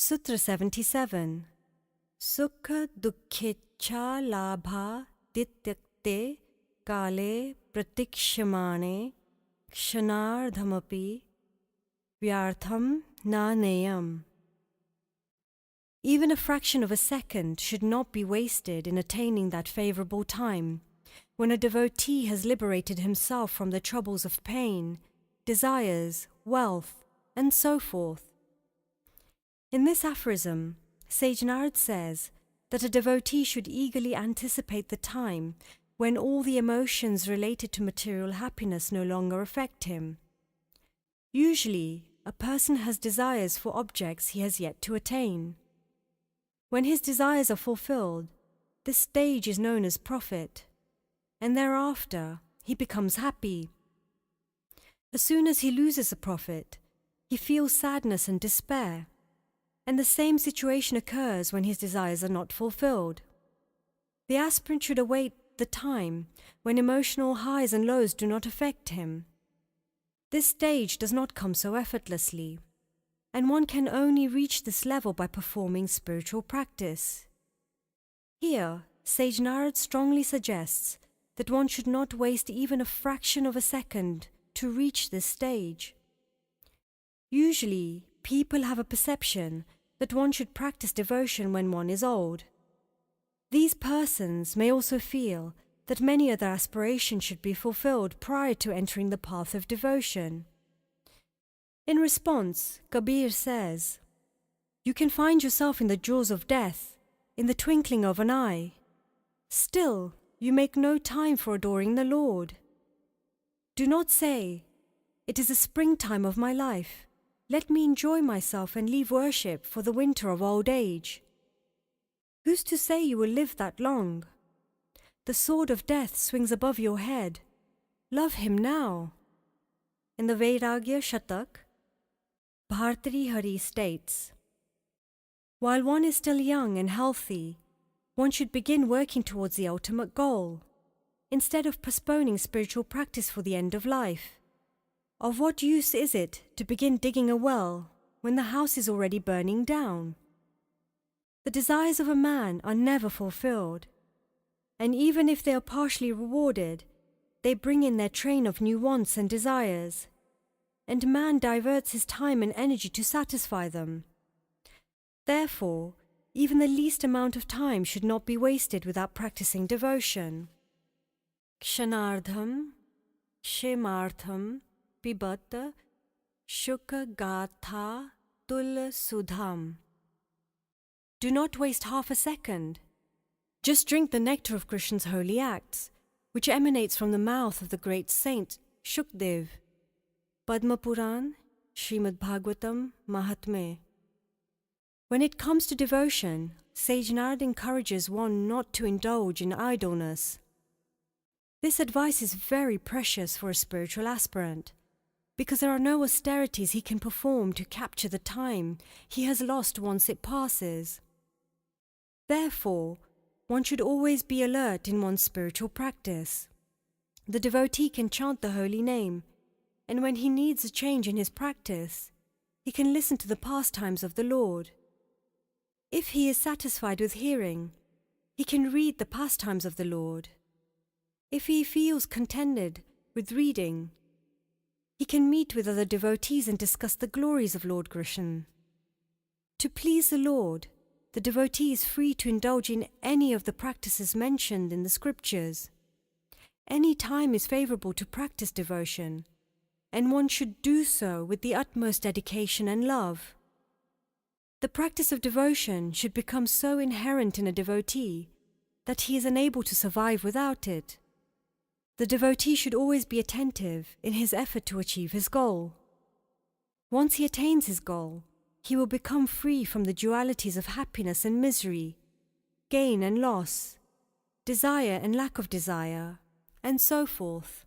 Sutra 77. Sukha dukkhecha labha dityakte kale pratikshamane kshanardhamapi vyartham na neyam. Even a fraction of a second should not be wasted in attaining that favorable time, when a devotee has liberated himself from the troubles of pain, desires, wealth, and so forth. In this aphorism, Sage Narad says that a devotee should eagerly anticipate the time when all the emotions related to material happiness no longer affect him. Usually, a person has desires for objects he has yet to attain. When his desires are fulfilled, this stage is known as profit, and thereafter he becomes happy. As soon as he loses a profit, he feels sadness and despair, and the same situation occurs when his desires are not fulfilled. The aspirant should await the time when emotional highs and lows do not affect him. This stage does not come so effortlessly, and one can only reach this level by performing spiritual practice. Here, Sage Narad strongly suggests that one should not waste even a fraction of a second to reach this stage. Usually, people have a perception that one should practice devotion when one is old. These persons may also feel that many other aspirations should be fulfilled prior to entering the path of devotion. In response, Kabir says, "You can find yourself in the jaws of death, in the twinkling of an eye. Still, you make no time for adoring the Lord. Do not say, 'It is the springtime of my life. Let me enjoy myself and leave worship for the winter of old age.' Who's to say you will live that long? The sword of death swings above your head. Love him now." In the Vairagya Shatak, Bhartari Hari states, "While one is still young and healthy, one should begin working towards the ultimate goal, instead of postponing spiritual practice for the end of life. Of what use is it to begin digging a well when the house is already burning down? The desires of a man are never fulfilled, and even if they are partially rewarded, they bring in their train of new wants and desires, and man diverts his time and energy to satisfy them. Therefore, even the least amount of time should not be wasted without practicing devotion. Kshanardham, Kshemartham, Pibat, Shukha Gatha, Tul Sudham. Do not waste half a second. Just drink the nectar of Krishna's holy acts, which emanates from the mouth of the great saint Shukdev. Padma Puran, Srimad Bhagavatam, Mahatme. When it comes to devotion, Sage Narad encourages one not to indulge in idleness. This advice is very precious for a spiritual aspirant, because there are no austerities he can perform to capture the time he has lost once it passes. Therefore, one should always be alert in one's spiritual practice. The devotee can chant the holy name, and when he needs a change in his practice, he can listen to the pastimes of the Lord. If he is satisfied with hearing, he can read the pastimes of the Lord. If he feels contented with reading, he can meet with other devotees and discuss the glories of Lord Krishna. To please the Lord, the devotee is free to indulge in any of the practices mentioned in the scriptures. Any time is favorable to practice devotion, and one should do so with the utmost dedication and love. The practice of devotion should become so inherent in a devotee that he is unable to survive without it. The devotee should always be attentive in his effort to achieve his goal. Once he attains his goal, he will become free from the dualities of happiness and misery, gain and loss, desire and lack of desire, and so forth.